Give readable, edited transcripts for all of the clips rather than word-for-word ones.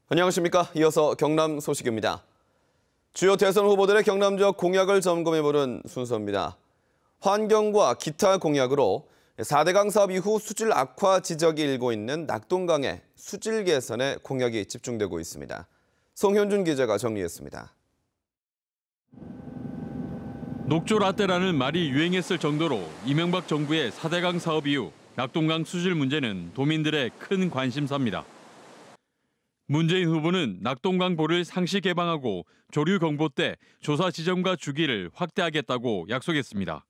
안녕하십니까. 이어서 경남 소식입니다. 주요 대선 후보들의 경남지역 공약을 점검해보는 순서입니다. 환경과 기타 공약으로 4대강 사업 이후 수질 악화 지적이 일고 있는 낙동강의 수질 개선에 공약이 집중되고 있습니다. 송현준 기자가 정리했습니다. 녹조 라떼라는 말이 유행했을 정도로 이명박 정부의 4대강 사업 이후 낙동강 수질 문제는 도민들의 큰 관심사입니다. 문재인 후보는 낙동강보를 상시 개방하고 조류 경보 때 조사 지점과 주기를 확대하겠다고 약속했습니다.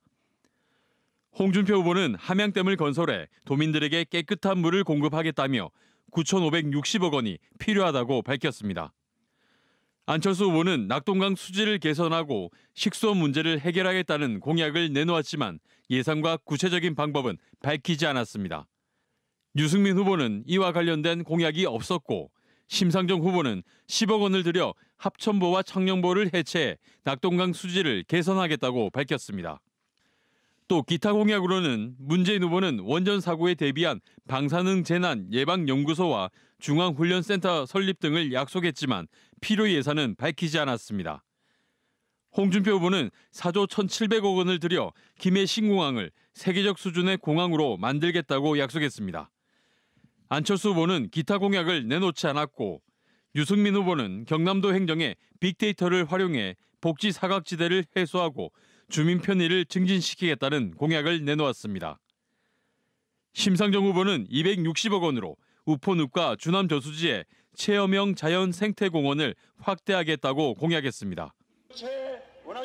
홍준표 후보는 함양댐을 건설해 도민들에게 깨끗한 물을 공급하겠다며 9,560억 원이 필요하다고 밝혔습니다. 안철수 후보는 낙동강 수질을 개선하고 식수원 문제를 해결하겠다는 공약을 내놓았지만 예산과 구체적인 방법은 밝히지 않았습니다. 유승민 후보는 이와 관련된 공약이 없었고 심상정 후보는 10억 원을 들여 합천보와 청령보를 해체해 낙동강 수질을 개선하겠다고 밝혔습니다. 또 기타 공약으로는 문재인 후보는 원전 사고에 대비한 방사능 재난 예방연구소와 중앙훈련센터 설립 등을 약속했지만 필요 예산은 밝히지 않았습니다. 홍준표 후보는 4조 1,700억 원을 들여 김해 신공항을 세계적 수준의 공항으로 만들겠다고 약속했습니다. 안철수 후보는 기타 공약을 내놓지 않았고 유승민 후보는 경남도 행정에 빅데이터를 활용해 복지 사각지대를 해소하고 주민 편의를 증진시키겠다는 공약을 내놓았습니다. 심상정 후보는 260억 원으로 우포늪과 주남 저수지에 체험형 자연 생태공원을 확대하겠다고 공약했습니다.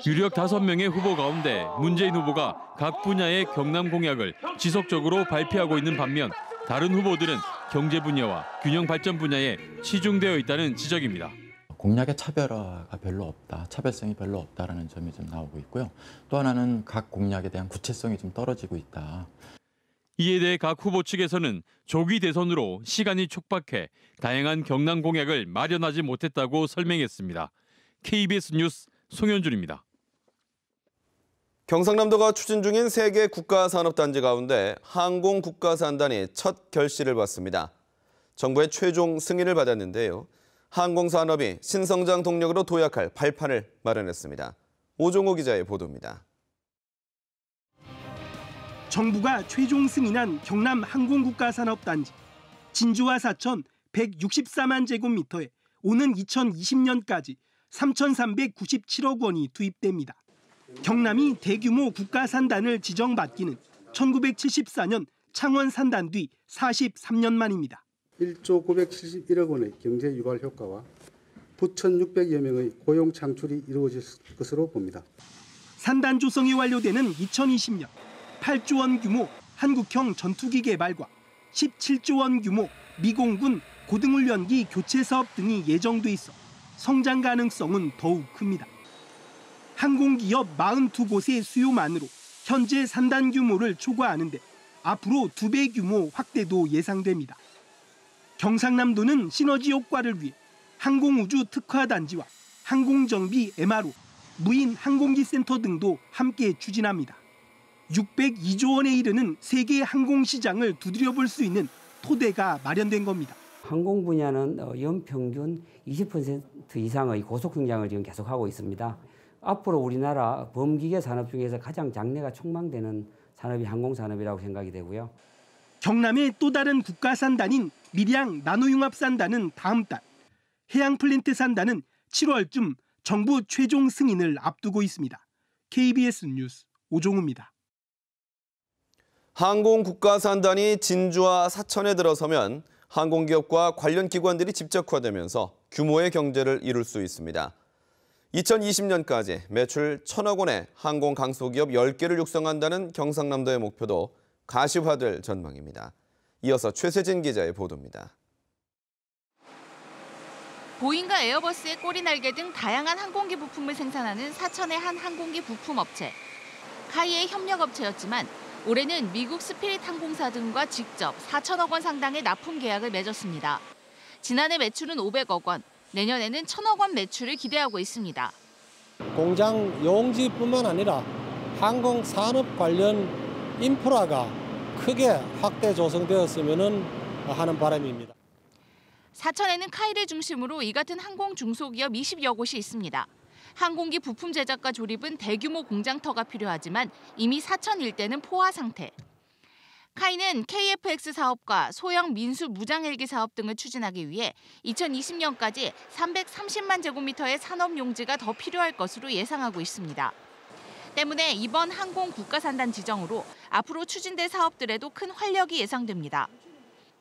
유력 5명의 후보 가운데 문재인 후보가 각 분야의 경남 공약을 지속적으로 발표하고 있는 반면 다른 후보들은 경제 분야와 균형 발전 분야에 치중되어 있다는 지적입니다. 공약의 차별화가 별로 없다, 차별성이 별로 없다라는 점이 좀 나오고 있고요. 또 하나는 각 공약에 대한 구체성이 좀 떨어지고 있다. 이에 대해 각 후보 측에서는 조기 대선으로 시간이 촉박해 다양한 경남 공약을 마련하지 못했다고 설명했습니다. KBS 뉴스 송현준입니다. 경상남도가 추진 중인 3개 국가산업단지 가운데 항공국가산단이 첫 결실을 받습니다. 정부의 최종 승인을 받았는데요. 항공산업이 신성장 동력으로 도약할 발판을 마련했습니다. 오종호 기자의 보도입니다. 정부가 최종 승인한 경남 항공국가산업단지 진주와 사천 164만 제곱미터에 오는 2020년까지 3,397억 원이 투입됩니다. 경남이 대규모 국가산단을 지정받기는 1974년 창원산단 뒤 43년 만입니다. 1조 971억 원의 경제 유발 효과와 9,600여 명의 고용 창출이 이루어질 것으로 봅니다. 산단 조성이 완료되는 2020년 8조 원 규모 한국형 전투기 개발과 17조 원 규모 미공군 고등훈련기 교체 사업 등이 예정돼 있어 성장 가능성은 더욱 큽니다. 항공기업 42곳의 수요만으로 현재 산단 규모를 초과하는데 앞으로 2배 규모 확대도 예상됩니다. 경상남도는 시너지 효과를 위해 항공우주 특화단지와 항공정비 MRO, 무인 항공기 센터 등도 함께 추진합니다. 602조 원에 이르는 세계 항공시장을 두드려 볼 수 있는 토대가 마련된 겁니다. 항공 분야는 연평균 20% 이상의 고속 성장을 지금 계속하고 있습니다. 앞으로 우리나라 범기계 산업 중에서 가장 장래가 촉망되는 산업이 항공산업이라고 생각이 되고요. 경남의 또 다른 국가산단인 밀양 나노융합산단은 다음 달, 해양플랜트 산단은 7월쯤 정부 최종 승인을 앞두고 있습니다. KBS 뉴스 오종우입니다. 항공국가산단이 진주와 사천에 들어서면 항공기업과 관련 기관들이 집적화되면서 규모의 경제를 이룰 수 있습니다. 2020년까지 매출 1,000억 원의 항공 강소기업 10개를 육성한다는 경상남도의 목표도 가시화될 전망입니다. 이어서 최세진 기자의 보도입니다. 보잉과 에어버스의 꼬리날개 등 다양한 항공기 부품을 생산하는 사천의 한 항공기 부품업체. 카이의 협력업체였지만 올해는 미국 스피릿 항공사 등과 직접 4천억 원 상당의 납품 계약을 맺었습니다. 지난해 매출은 500억 원, 내년에는 1,000억 원 매출을 기대하고 있습니다. 공장 용지뿐만 아니라 항공산업 관련 인프라가 크게 확대 조성되었으면 하는 바람입니다. 사천에는 카이를 중심으로 이 같은 항공 중소기업 20여 곳이 있습니다. 항공기 부품 제작과 조립은 대규모 공장터가 필요하지만 이미 사천 일대는 포화 상태. 카이는 KF-X 사업과 소형 민수 무장 헬기 사업 등을 추진하기 위해 2020년까지 330만 제곱미터의 산업 용지가 더 필요할 것으로 예상하고 있습니다. 때문에 이번 항공 국가산단 지정으로 앞으로 추진될 사업들에도 큰 활력이 예상됩니다.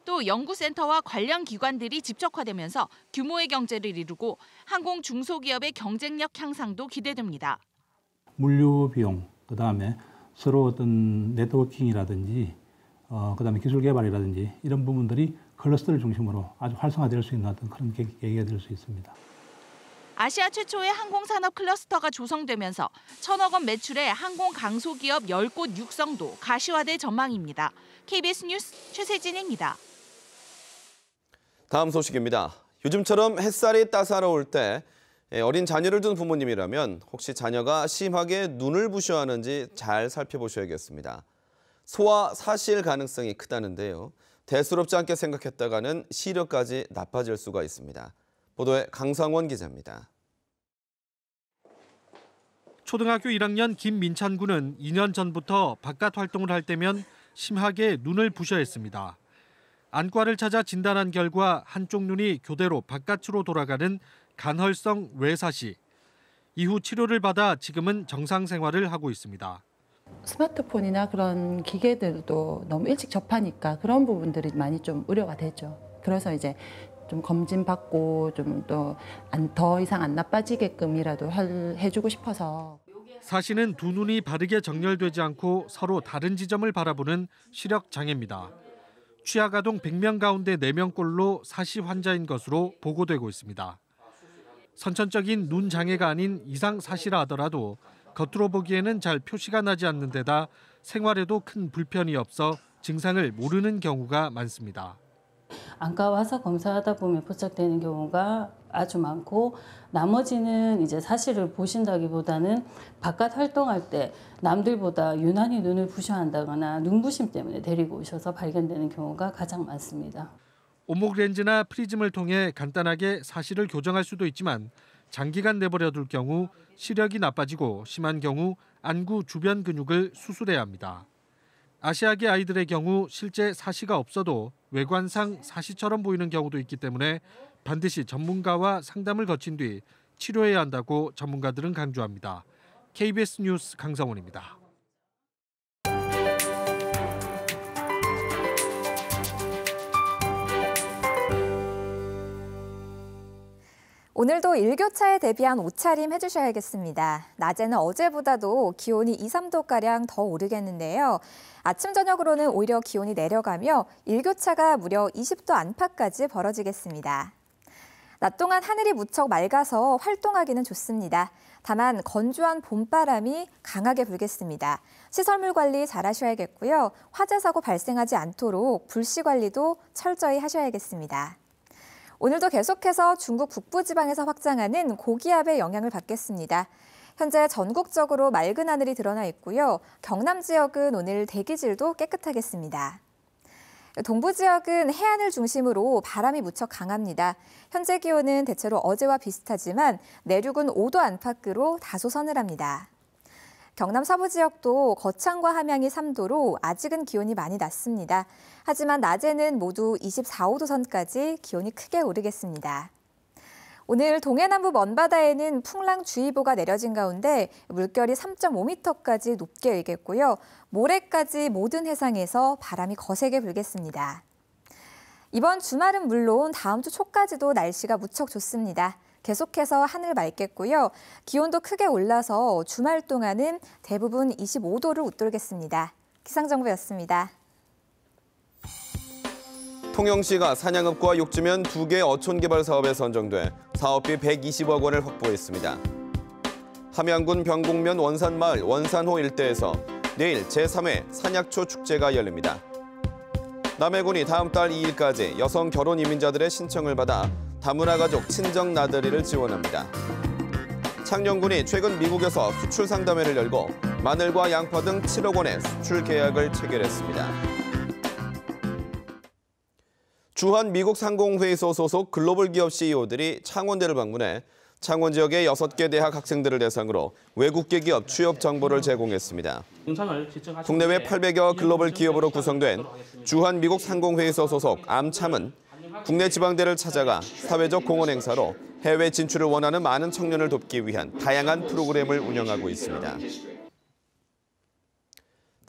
또 연구센터와 관련 기관들이 집적화되면서 규모의 경제를 이루고 항공 중소기업의 경쟁력 향상도 기대됩니다. 물류 비용, 그다음에 서로 어떤 네트워킹이라든지 그다음에 기술 개발이라든지 이런 부분들이 클러스터를 중심으로 아주 활성화될 수 있는 어떤 그런 계기가 될 수 있습니다. 아시아 최초의 항공산업 클러스터가 조성되면서 1,000억 원 매출의 항공 강소기업 10곳 육성도 가시화될 전망입니다. KBS 뉴스 최세진입니다. 다음 소식입니다. 요즘처럼 햇살이 따사로울 때 어린 자녀를 둔 부모님이라면 혹시 자녀가 심하게 눈을 부셔하는지 잘 살펴보셔야겠습니다. 소아 사실 가능성이 크다는데요. 대수롭지 않게 생각했다가는 시력까지 나빠질 수가 있습니다. 보도에 강상원 기자입니다. 초등학교 1학년 김민찬 군은 2년 전부터 바깥 활동을 할 때면 심하게 눈을 부셔했습니다. 안과를 찾아 진단한 결과 한쪽 눈이 교대로 바깥으로 돌아가는 간헐성 외사시. 이후 치료를 받아 지금은 정상 생활을 하고 있습니다. 스마트폰이나 그런 기계들도 너무 일찍 접하니까 그런 부분들이 많이 좀 우려가 되죠. 그래서 이제 좀 검진 받고 좀 더 이상 안 나빠지게끔이라도 해주고 싶어서. 사시는 두 눈이 바르게 정렬되지 않고 서로 다른 지점을 바라보는 시력 장애입니다. 취약아동 100명 가운데 4명꼴로 사시 환자인 것으로 보고되고 있습니다. 선천적인 눈 장애가 아닌 이상 사시라 하더라도 겉으로 보기에는 잘 표시가 나지 않는 데다 생활에도 큰 불편이 없어 증상을 모르는 경우가 많습니다. 안과 와서 검사하다 보면 포착되는 경우가 아주 많고 나머지는 이제 사실을 보신다기보다는 바깥 활동할 때 남들보다 유난히 눈을 부셔한다거나 눈부심 때문에 데리고 오셔서 발견되는 경우가 가장 많습니다. 온목 렌즈나 프리즘을 통해 간단하게 사시를 교정할 수도 있지만 장기간 내버려둘 경우 시력이 나빠지고 심한 경우 안구 주변 근육을 수술해야 합니다. 아시아계 아이들의 경우 실제 사시가 없어도 외관상 사시처럼 보이는 경우도 있기 때문에 반드시 전문가와 상담을 거친 뒤 치료해야 한다고 전문가들은 강조합니다. KBS 뉴스 강성원입니다. 오늘도 일교차에 대비한 옷차림 해주셔야겠습니다. 낮에는 어제보다도 기온이 2, 3도가량 더 오르겠는데요. 아침, 저녁으로는 오히려 기온이 내려가며 일교차가 무려 20도 안팎까지 벌어지겠습니다. 낮 동안 하늘이 무척 맑아서 활동하기는 좋습니다. 다만 건조한 봄바람이 강하게 불겠습니다. 시설물 관리 잘 하셔야겠고요. 화재 사고 발생하지 않도록 불씨 관리도 철저히 하셔야겠습니다. 오늘도 계속해서 중국 북부지방에서 확장하는 고기압의 영향을 받겠습니다. 현재 전국적으로 맑은 하늘이 드러나 있고요. 경남 지역은 오늘 대기질도 깨끗하겠습니다. 동부 지역은 해안을 중심으로 바람이 무척 강합니다. 현재 기온은 대체로 어제와 비슷하지만 내륙은 5도 안팎으로 다소 서늘합니다. 경남 서부 지역도 거창과 함양이 3도로 아직은 기온이 많이 낮습니다. 하지만 낮에는 모두 24, 5도 선까지 기온이 크게 오르겠습니다. 오늘 동해남부 먼바다에는 풍랑주의보가 내려진 가운데 물결이 3.5m까지 높게 일겠고요. 모레까지 모든 해상에서 바람이 거세게 불겠습니다. 이번 주말은 물론 다음 주 초까지도 날씨가 무척 좋습니다. 계속해서 하늘 맑겠고요. 기온도 크게 올라서 주말 동안은 대부분 25도를 웃돌겠습니다. 기상정보였습니다. 통영시가 산양읍과 육지면 2개 어촌 개발 사업에 선정돼 사업비 120억 원을 확보했습니다. 함양군 병곡면 원산마을 원산호 일대에서 내일 제3회 산약초 축제가 열립니다. 남해군이 다음 달 2일까지 여성 결혼 이민자들의 신청을 받아 다문화 가족 친정 나들이를 지원합니다. 창녕군이 최근 미국에서 수출 상담회를 열고 마늘과 양파 등 7억 원의 수출 계약을 체결했습니다. 주한 미국 상공회의소 소속 글로벌 기업 CEO들이 창원대를 방문해 창원 지역의 6개 대학 학생들을 대상으로 외국계 기업 취업 정보를 제공했습니다. 국내외 800여 글로벌 기업으로 구성된 주한 미국 상공회의소 소속 암참은 국내 지방대를 찾아가 사회적 공헌 행사로 해외 진출을 원하는 많은 청년을 돕기 위한 다양한 프로그램을 운영하고 있습니다.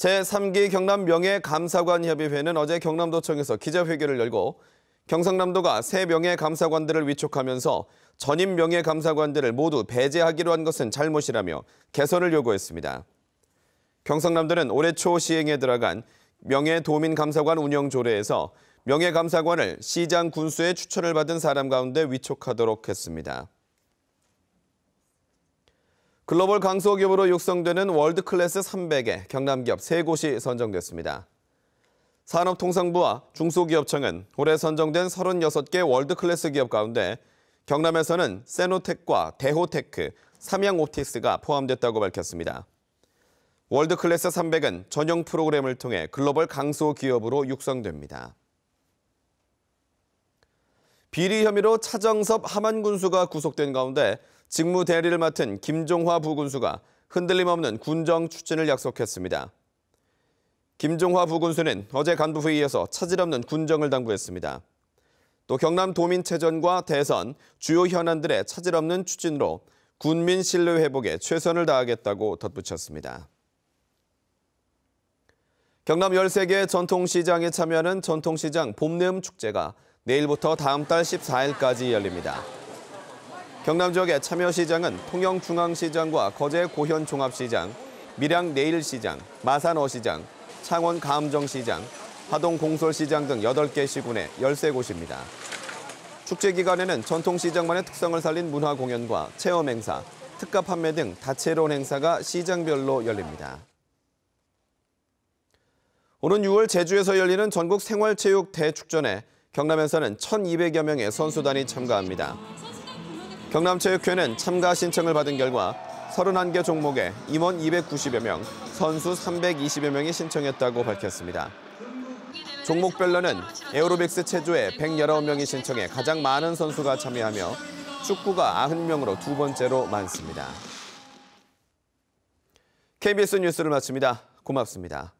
제3기 경남 명예감사관협의회는 어제 경남도청에서 기자회견을 열고 경상남도가 새 명예감사관들을 위촉하면서 전임 명예감사관들을 모두 배제하기로 한 것은 잘못이라며 개선을 요구했습니다. 경상남도는 올해 초 시행에 들어간 명예도민감사관 운영 조례에서 명예감사관을 시장 군수의 추천을 받은 사람 가운데 위촉하도록 했습니다. 글로벌 강소기업으로 육성되는 월드클래스 300에 경남기업 3곳이 선정됐습니다. 산업통상부와 중소기업청은 올해 선정된 36개 월드클래스 기업 가운데 경남에서는 세노텍과 대호테크, 삼양옵티스가 포함됐다고 밝혔습니다. 월드클래스 300은 전용 프로그램을 통해 글로벌 강소기업으로 육성됩니다. 비리 혐의로 차정섭 함안군수가 구속된 가운데 직무 대리를 맡은 김종화 부군수가 흔들림 없는 군정 추진을 약속했습니다. 김종화 부군수는 어제 간부회의에서 차질 없는 군정을 당부했습니다. 또 경남도민체전과 대선, 주요 현안들의 차질 없는 추진으로 군민 신뢰 회복에 최선을 다하겠다고 덧붙였습니다. 경남 13개 전통시장에 참여하는 전통시장 봄내음 축제가 내일부터 다음 달 14일까지 열립니다. 경남 지역의 참여시장은 통영중앙시장과 거제 고현종합시장, 밀양 내일시장, 마산어시장, 창원 감정시장, 하동 공솔시장 등 8개 시군에 13곳입니다. 축제 기간에는 전통시장만의 특성을 살린 문화공연과 체험행사, 특가 판매 등 다채로운 행사가 시장별로 열립니다. 오는 6월 제주에서 열리는 전국 생활체육 대축전에 경남에서는 1,200여 명의 선수단이 참가합니다. 경남체육회는 참가 신청을 받은 결과 31개 종목에 임원 290여 명, 선수 320여 명이 신청했다고 밝혔습니다. 종목별로는 에어로빅스 체조에 119명이 신청해 가장 많은 선수가 참여하며 축구가 90명으로 두 번째로 많습니다. KBS 뉴스를 마칩니다. 고맙습니다.